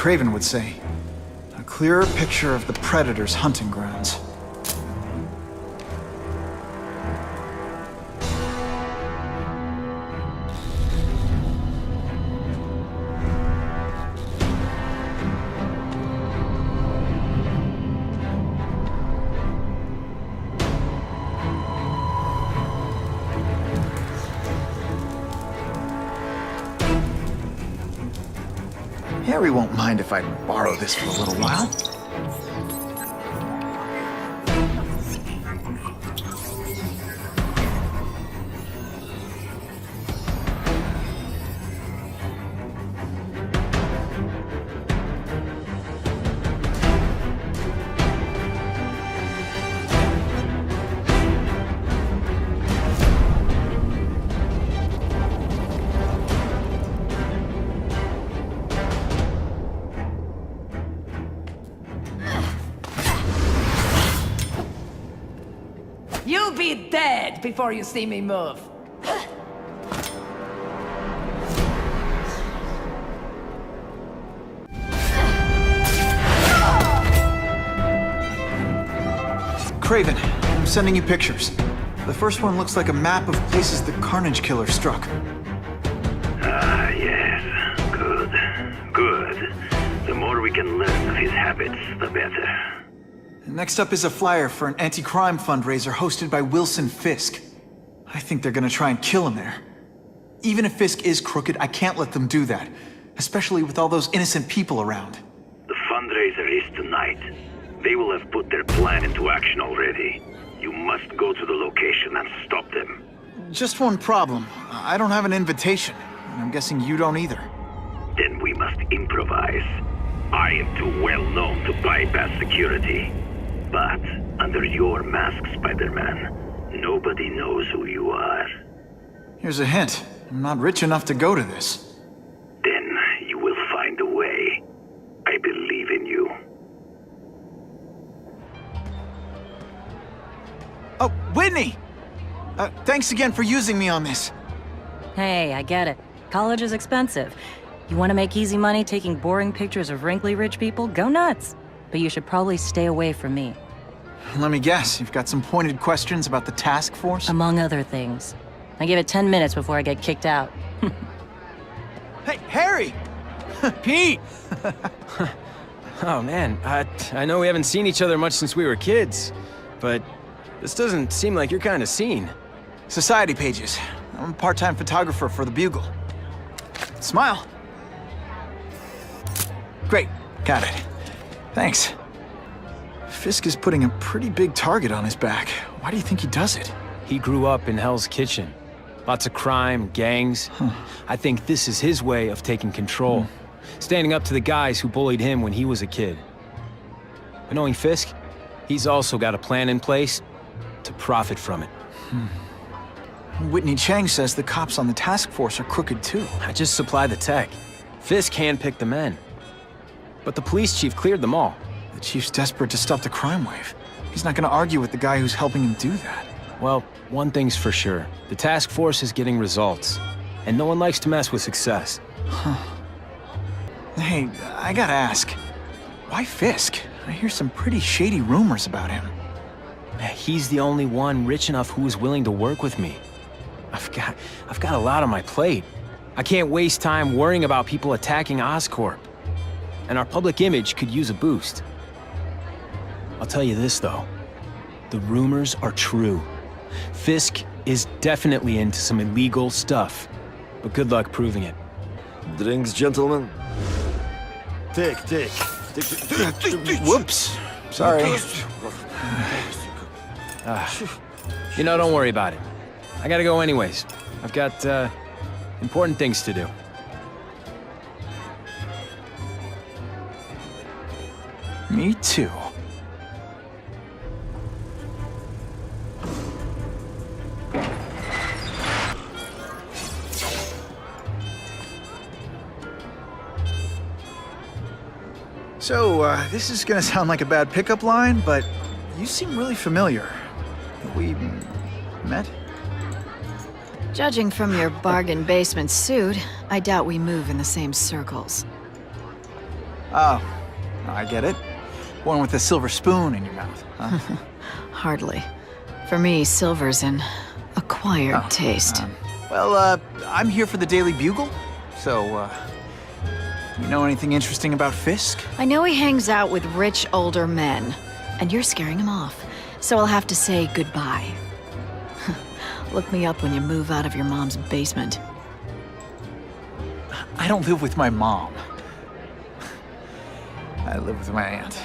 Craven would say. A clearer picture of the Predator's hunting grounds. Harry won't mind if I borrow this for a little while. You'll be dead before you see me move. Craven, I'm sending you pictures. The first one looks like a map of places the Carnage Killer struck. Ah, yes. Good. Good. The more we can learn of his habits, the better. Next up is a flyer for an anti-crime fundraiser hosted by Wilson Fisk. I think they're gonna try and kill him there. Even if Fisk is crooked, I can't let them do that. Especially with all those innocent people around. The fundraiser is tonight. They will have put their plan into action already. You must go to the location and stop them. Just one problem. I don't have an invitation. And I'm guessing you don't either. Then we must improvise. I am too well known to bypass security. But under your mask, Spider-Man, nobody knows who you are. Here's a hint. I'm not rich enough to go to this. Then you will find a way. I believe in you. Oh, Whitney! Thanks again for using me on this. Hey, I get it. College is expensive. You want to make easy money taking boring pictures of wrinkly rich people? Go nuts! But you should probably stay away from me. Let me guess, you've got some pointed questions about the task force? Among other things. I give it 10 minutes before I get kicked out. Hey, Harry! Pete! Oh man, I know we haven't seen each other much since we were kids, but this doesn't seem like your kind of scene. Society pages. I'm a part-time photographer for the Bugle. Smile. Great, got it. Thanks. Fisk is putting a pretty big target on his back. Why do you think he does it? He grew up in Hell's Kitchen. Lots of crime, gangs. I think this is his way of taking control. Standing up to the guys who bullied him when he was a kid. But knowing Fisk, he's also got a plan in place to profit from it. Whitney Chang says the cops on the task force are crooked too. I just supply the tech. Fisk handpicked the men. But the police chief cleared them all. The chief's desperate to stop the crime wave. He's not gonna argue with the guy who's helping him do that. Well, one thing's for sure. The task force is getting results. And no one likes to mess with success. Hey, I gotta ask. Why Fisk? I hear some pretty shady rumors about him. He's the only one rich enough who is willing to work with me. I've got a lot on my plate. I can't waste time worrying about people attacking Oscorp. And our public image could use a boost. I'll tell you this, though. The rumors are true. Fisk is definitely into some illegal stuff. But good luck proving it. Drinks, gentlemen. Take. Whoops. Sorry. You know, don't worry about it. I gotta go anyways. I've got, important things to do. Me too. So, this is gonna sound like a bad pickup line, but you seem really familiar. We met? Judging from your bargain basement suit, I doubt we move in the same circles. Oh, I get it. One with a silver spoon in your mouth, huh? Hardly. For me, silver's an acquired taste. Well, I'm here for the Daily Bugle, so, you know anything interesting about Fisk? I know he hangs out with rich older men, and you're scaring him off, so I'll have to say goodbye. Look me up when you move out of your mom's basement. I don't live with my mom. I live with my aunt.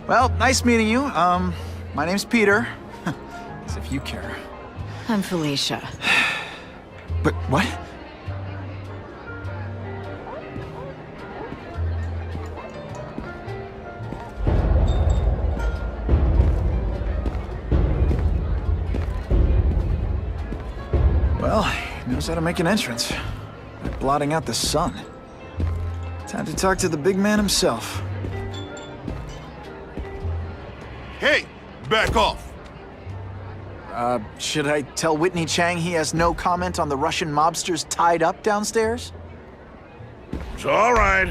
Well, nice meeting you. My name's Peter. As if you care. I'm Felicia. But what? Well, he knows how to make an entrance. By blotting out the sun. Time to talk to the big man himself. Hey! Back off! Should I tell Whitney Chang he has no comment on the Russian mobsters tied up downstairs? It's all right.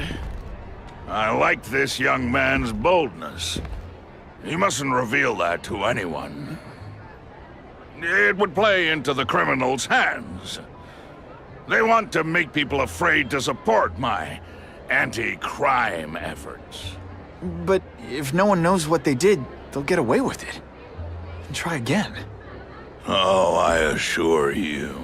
I like this young man's boldness. He mustn't reveal that to anyone. It would play into the criminals' hands. They want to make people afraid to support my anti-crime efforts. But if no one knows what they did, they'll get away with it. And try again. Oh, I assure you,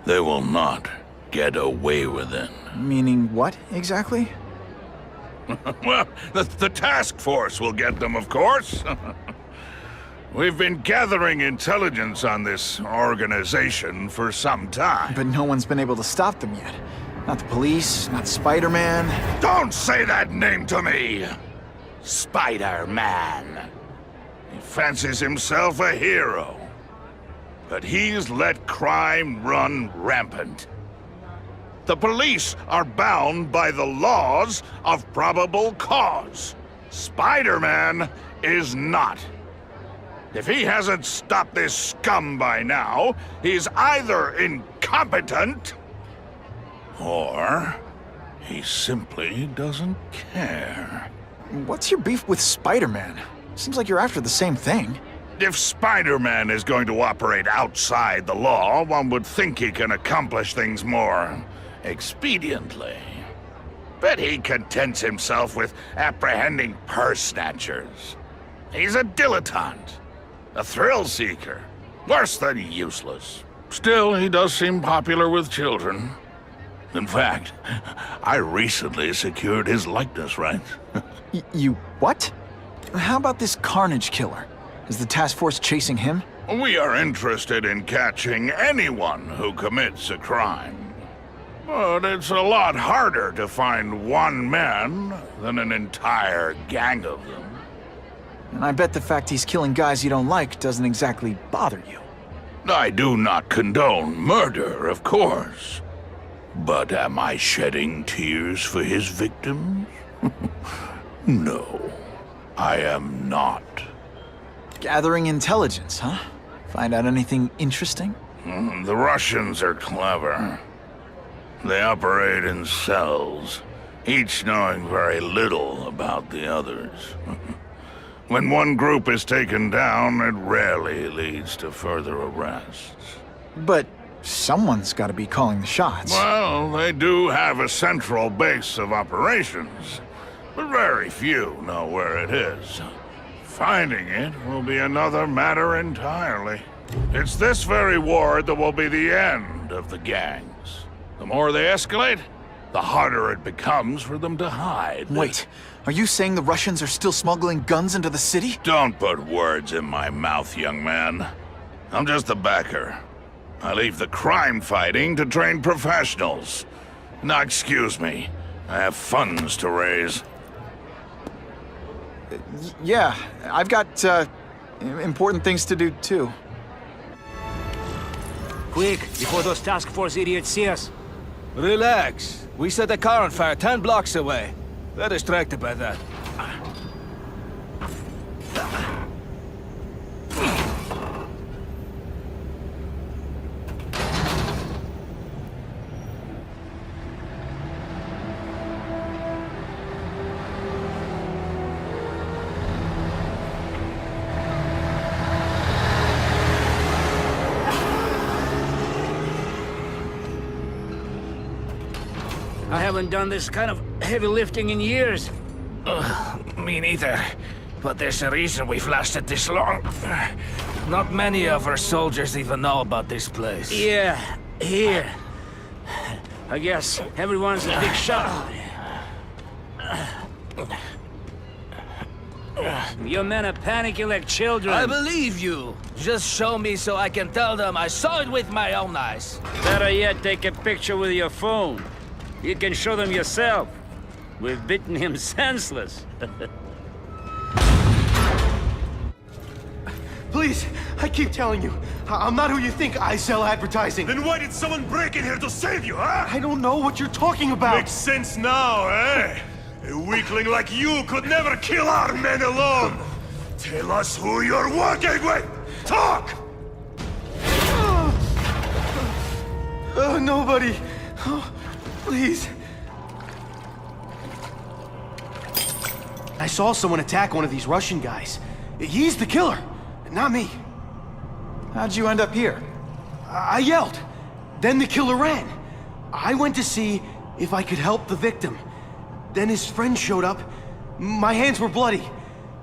they will not get away with it. Meaning what, exactly? Well, the task force will get them, of course. We've been gathering intelligence on this organization for some time. But no one's been able to stop them yet. Not the police, not Spider-Man. Don't say that name to me! Spider-Man. He fancies himself a hero. But he's let crime run rampant. The police are bound by the laws of probable cause. Spider-Man is not. If he hasn't stopped this scum by now, he's either incompetent, or he simply doesn't care. What's your beef with Spider-Man? Seems like you're after the same thing. If Spider-Man is going to operate outside the law, one would think he can accomplish things more expediently. But he contents himself with apprehending purse snatchers. He's a dilettante. A thrill-seeker. Worse than useless. Still, he does seem popular with children. In fact, I recently secured his likeness rights. You what? How about this Carnage Killer? Is the task force chasing him? We are interested in catching anyone who commits a crime. But it's a lot harder to find one man than an entire gang of them. And I bet the fact he's killing guys you don't like doesn't exactly bother you. I do not condone murder, of course. But am I shedding tears for his victims? No, I am not. Gathering intelligence, huh? Find out anything interesting? The Russians are clever. They operate in cells, each knowing very little about the others. When one group is taken down, it rarely leads to further arrests. But someone's got to be calling the shots. Well, they do have a central base of operations, but very few know where it is. Finding it will be another matter entirely. It's this very war that will be the end of the gangs. The more they escalate, the harder it becomes for them to hide. Wait, are you saying the Russians are still smuggling guns into the city? Don't put words in my mouth, young man. I'm just a backer. I leave the crime fighting to trained professionals. Now, excuse me. I have funds to raise. Yeah, I've got, important things to do, too. Quick, before those task force idiots see us. Relax. We set a car on fire 10 blocks away. They're distracted by that. haven't done this kind of heavy lifting in years. Me neither. But there's a reason we've lasted this long. Not many of our soldiers even know about this place. Yeah, here. I guess everyone's a big shot. Your men are panicking like children. I believe you. Just show me so I can tell them I saw it with my own eyes. Better yet, take a picture with your phone. You can show them yourself. We've beaten him senseless. Please, I keep telling you, I'm not who you think. I sell advertising. Then why did someone break in here to save you, huh? I don't know what you're talking about. Makes sense now, eh? A weakling like you could never kill our men alone. Tell us who you're working with. Talk! Nobody. Oh, please. I saw someone attack one of these Russian guys. He's the killer, not me. How'd you end up here? I yelled. Then the killer ran. I went to see if I could help the victim. Then his friend showed up. My hands were bloody.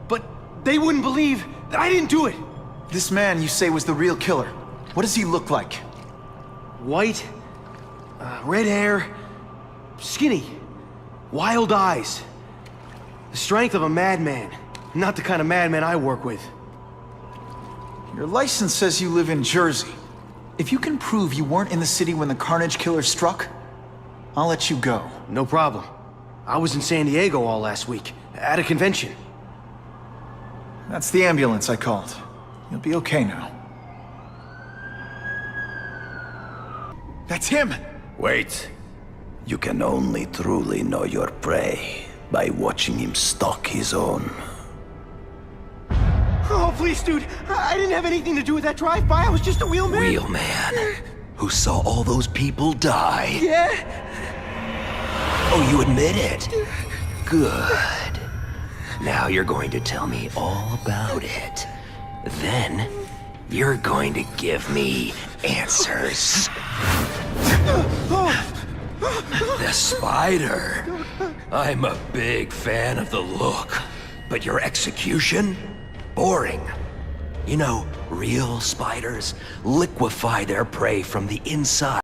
But they wouldn't believe that I didn't do it. This man you say was the real killer. What does he look like? White, red hair, skinny, wild eyes. The strength of a madman. Not the kind of madman I work with. Your license says you live in Jersey. If you can prove you weren't in the city when the Carnage killer struck, I'll let you go. No problem. I was in San Diego all last week, at a convention. That's the ambulance I called. You'll be okay now. That's him! Wait. You can only truly know your prey by watching him stalk his own. Oh, please, dude. I didn't have anything to do with that drive-by. I was just a wheelman. Wheelman? Who saw all those people die? Yeah? Oh, you admit it? Good. Now you're going to tell me all about it. Then, you're going to give me answers. The spider. I'm a big fan of the look, but your execution? Boring. You know, real spiders liquefy their prey from the inside.